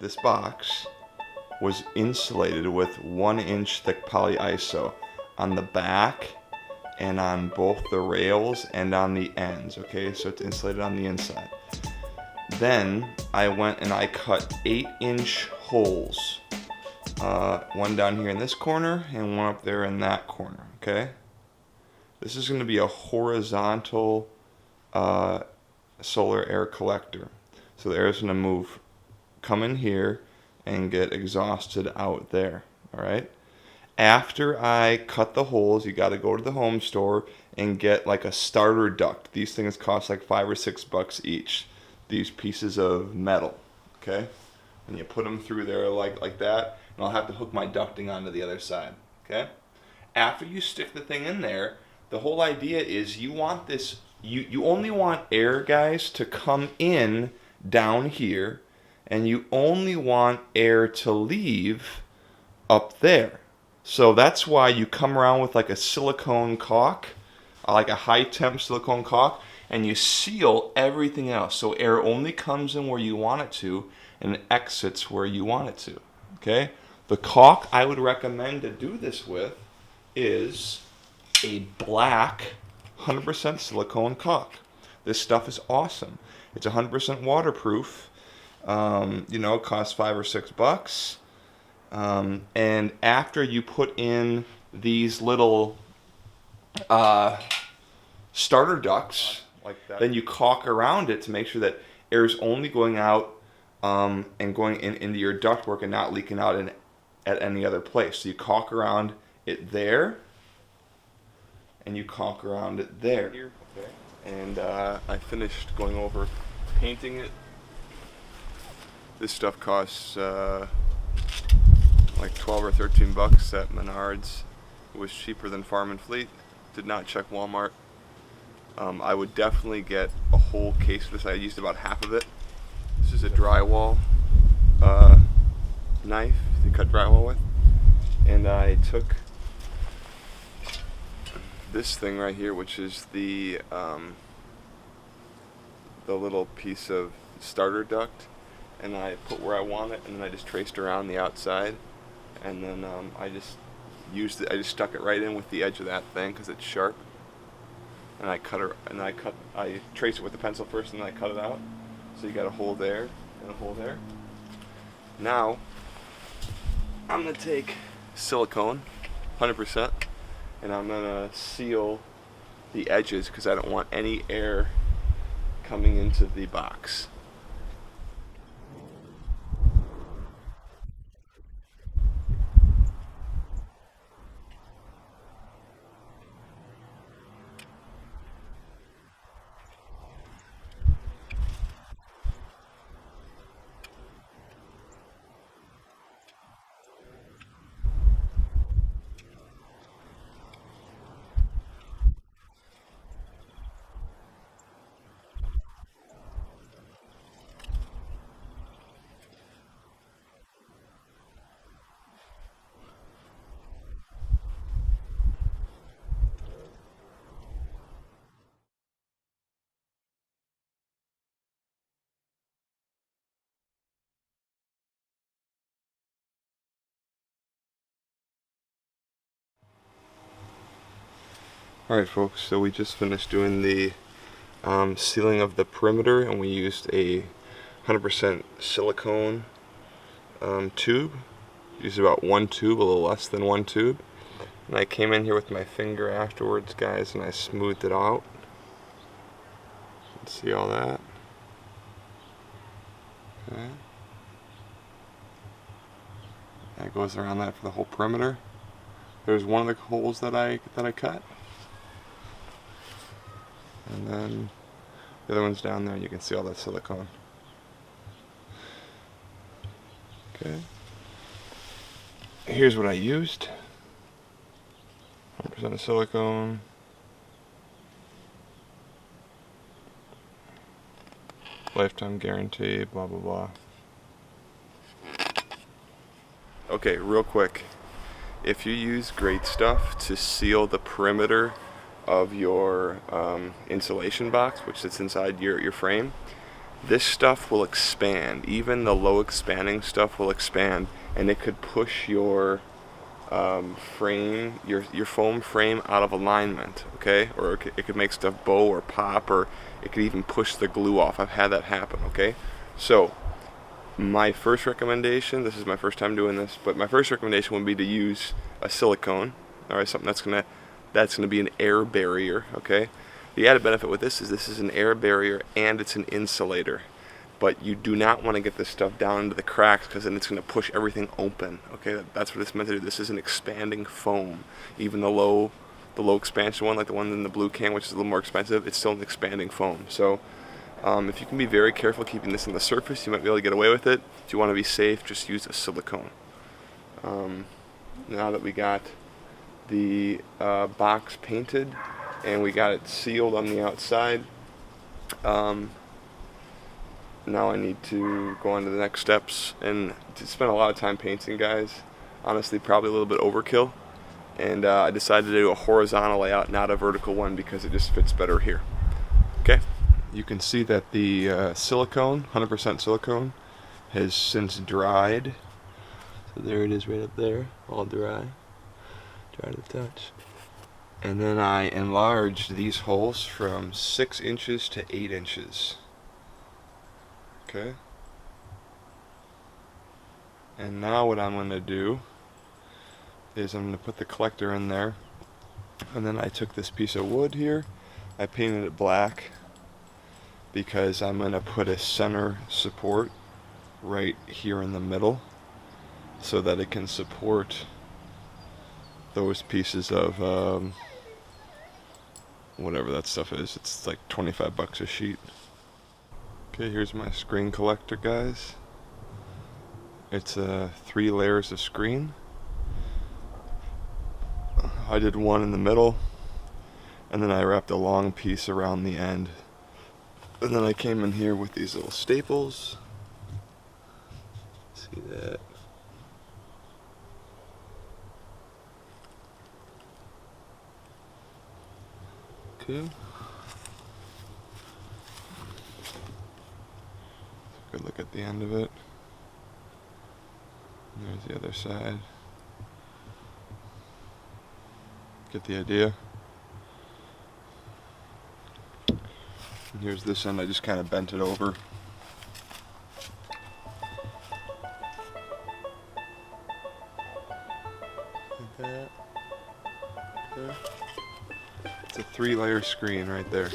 this box was insulated with 1-inch thick polyiso on the back and on both the rails and on the ends, okay? So it's insulated on the inside. Then I went and I cut 8-inch holes. One down here in this corner and one up there in that corner, okay? This is gonna be a horizontal solar air collector. So the air is gonna come in here and get exhausted out there, all right? After I cut the holes, you gotta go to the home store and get like a starter duct. These things cost like $5 or $6 each. These pieces of metal, okay? And you put them through there like that, and I'll have to hook my ducting onto the other side, okay? After you stick the thing in there, the whole idea is you want this, you only want air, guys, to come in down here, and you only want air to leave up there. So that's why you come around with like a silicone caulk, like a high temp silicone caulk, and you seal everything else. So air only comes in where you want it to and exits where you want it to, okay? The caulk I would recommend to do this with is a black 100% silicone caulk. This stuff is awesome. It's 100% waterproof. It costs $5 or $6. And after you put in these little starter ducts, like that, then you caulk around it to make sure that air is only going out and going into your ductwork and not leaking out at any other place. So you caulk around it there, and you caulk around it there. Okay. And I finished going over painting it. This stuff costs like 12 or 13 bucks at Menards. It was cheaper than Farm and Fleet. Did not check Walmart. I would definitely get a whole case of this. I used about half of it. This is a drywall knife to cut drywall with. And I took this thing right here, which is the little piece of starter duct, and I put where I want it, and then I just traced around the outside, and then I just stuck it right in with the edge of that thing because it's sharp, and I traced it with the pencil first, and then I cut it out. So you got a hole there and a hole there. Now I'm gonna take silicone, 100%, and I'm gonna seal the edges because I don't want any air coming into the box. Alright folks, so we just finished doing the sealing of the perimeter, and we used a 100% silicone tube. Used about one tube, a little less than one tube. And I came in here with my finger afterwards, guys, and I smoothed it out. Let's see all that. Okay. That goes around that for the whole perimeter. There's one of the holes that I cut. And then the other one's down there, you can see all that silicone. Okay. Here's what I used. 100% of silicone. Lifetime guarantee, blah blah blah. Okay, real quick. If you use great stuff to seal the perimeter of your insulation box, which sits inside your frame, this stuff will expand. Even the low expanding stuff will expand, and it could push your frame, your foam frame out of alignment, okay? Or it could make stuff bow or pop, or it could even push the glue off. I've had that happen, okay? So my first recommendation, this is my first time doing this, but my first recommendation would be to use a silicone, all right, something that's gonna be an air barrier, okay? The added benefit with this is an air barrier and it's an insulator. But you do not want to get this stuff down into the cracks, because then it's going to push everything open. Okay, that's what it's meant to do. This is an expanding foam. Even the low expansion one, like the one in the blue can, which is a little more expensive, it's still an expanding foam. So if you can be very careful keeping this on the surface, you might be able to get away with it. If you want to be safe, just use a silicone. Now that we got the box painted and we got it sealed on the outside, now I need to go on to the next steps and to spend a lot of time painting, guys. Honestly, probably a little bit overkill. And I decided to do a horizontal layout, not a vertical one, because it just fits better here. Okay? You can see that the silicone, 100% silicone, has since dried. So there it is right up there, all dry. Dry to the touch. And then I enlarged these holes from 6 inches to 8 inches. Okay. And now what I'm going to do is I'm going to put the collector in there, and then I took this piece of wood here, I painted it black because I'm going to put a center support right here in the middle so that it can support those pieces of whatever that stuff is. It's like 25 bucks a sheet. Okay, here's my screen collector, guys. It's 3 layers of screen. I did one in the middle, and then I wrapped a long piece around the end. And then I came in here with these little staples. See that? Okay. Good look at the end of it. And there's the other side. Get the idea? And here's this end, I just kind of bent it over. Like that. There. It's a 3-layer screen right there.